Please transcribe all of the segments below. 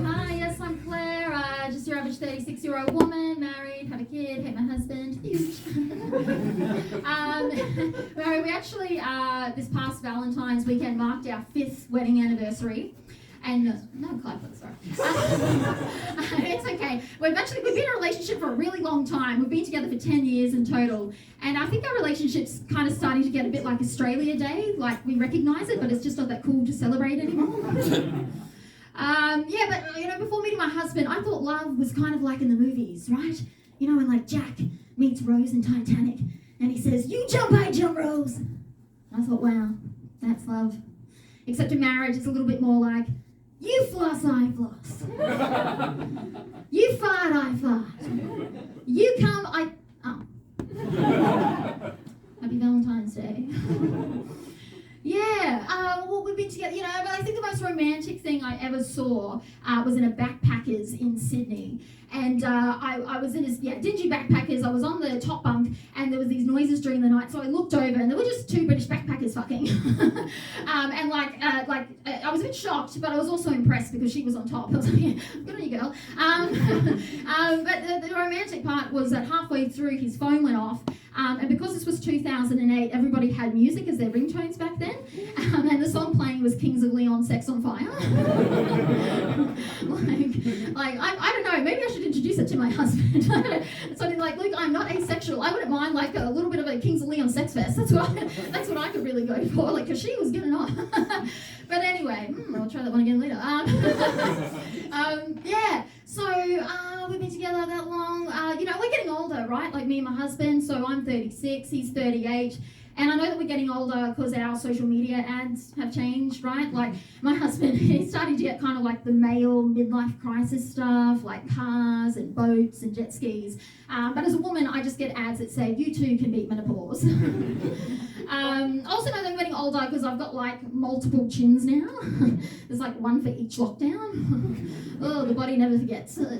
Hi, yes, I'm Claire, just your average 36-year-old woman, married, have a kid, hate my husband, huge. Mary, we actually, this past Valentine's weekend marked our 5th wedding anniversary. And no, clap for this, sorry. It's okay. We've been in a relationship for a really long time. We've been together for 10 years in total. And I think our relationship's kind of starting to get a bit like Australia Day. Like, we recognise it, but it's just not that cool to celebrate anymore. But before meeting my husband, I thought love was kind of like in the movies, right? You know, when like Jack meets Rose in Titanic, and he says, "You jump, I jump, Rose." And I thought, wow, that's love. Except in marriage, it's a little bit more like, you floss, I floss. You fart, I fart. You come, I... Oh. Happy Valentine's Day. We've been together, but I think the most romantic thing I ever saw was in a backpackers in Sydney. And I was in this, dingy backpackers. I was on the top bunk, and there was these noises during the night, so I looked over, and there were just 2 British backpackers fucking. I was a bit shocked, but I was also impressed because she was on top. I was like, yeah, good on you, girl. But the romantic part was that halfway through, his phone went off, and because this was 2008, everybody had music as their ringtones back then, and the song playing was Kings of Leon, Sex on Fire. I don't know, maybe I should introduce it to my husband. Something like, look, I'm not asexual. I wouldn't mind like a little bit of a Kings of Leon sex fest. That's what I could really go for, like, because she was getting on. But anyway, I'll try that one again later. We've been together that long. We're getting older, right? Like me and my husband. So I'm 36, he's 38. And I know that we're getting older because our social media ads have changed, right? Like, my husband, he's starting to get kind of like the male midlife crisis stuff, like cars and boats and jet skis. But as a woman, I just get ads that say, you too can beat menopause. I also know that I'm getting older because I've got like multiple chins now. There's like one for each lockdown. Oh, the body never forgets. I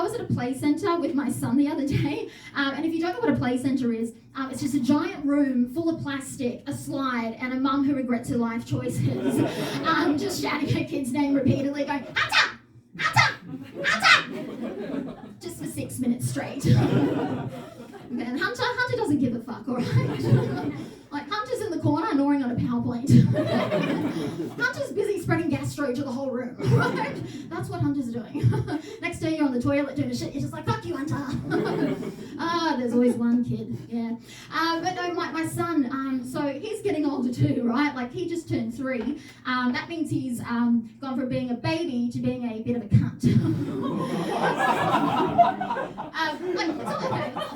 was at a play centre with my son the other day. And if you don't know what a play centre is, it's just a giant room full of plastic, a slide, and a mum who regrets her life choices. Just shouting her kid's name repeatedly, going, Hunter! Hunter! Hunter! Just for 6 minutes straight. And Hunter doesn't give a fuck, all right? Like, Hunter's in the corner gnawing on a PowerPoint. Hunter's busy spreading gastro to the whole room, right? That's what Hunter's doing. Next day you're on the toilet doing a shit, you're just like, fuck you, Hunter. There's always one kid, yeah. But no, my son, so he's getting older too, right? Like, he just turned 3. That means he's gone from being a baby to being a bit of a cunt.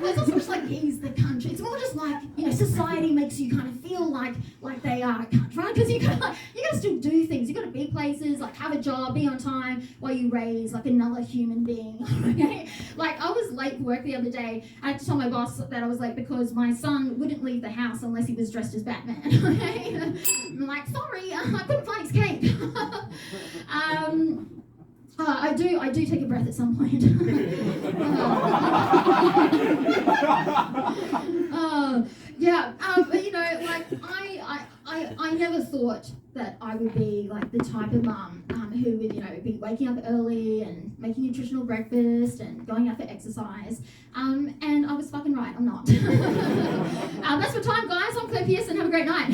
It's not so much like he's the cunt. It's more just like, society makes you kind of feel like they are a cunt, right? Because you gotta still do things. You gotta be places, like have a job, be on time while you raise like another human being. Okay? Like, I was late for work the other day. I had to tell my boss that I was late because my son wouldn't leave the house unless he was dressed as Batman. Okay? I'm like, sorry, I couldn't find his cape. I do take a breath at some point. I never thought that I would be like the type of mum who would, be waking up early and making nutritional breakfast and going out for exercise. And I was fucking right, I'm not. That's my time, guys. I'm Claire Pearson. Have a great night.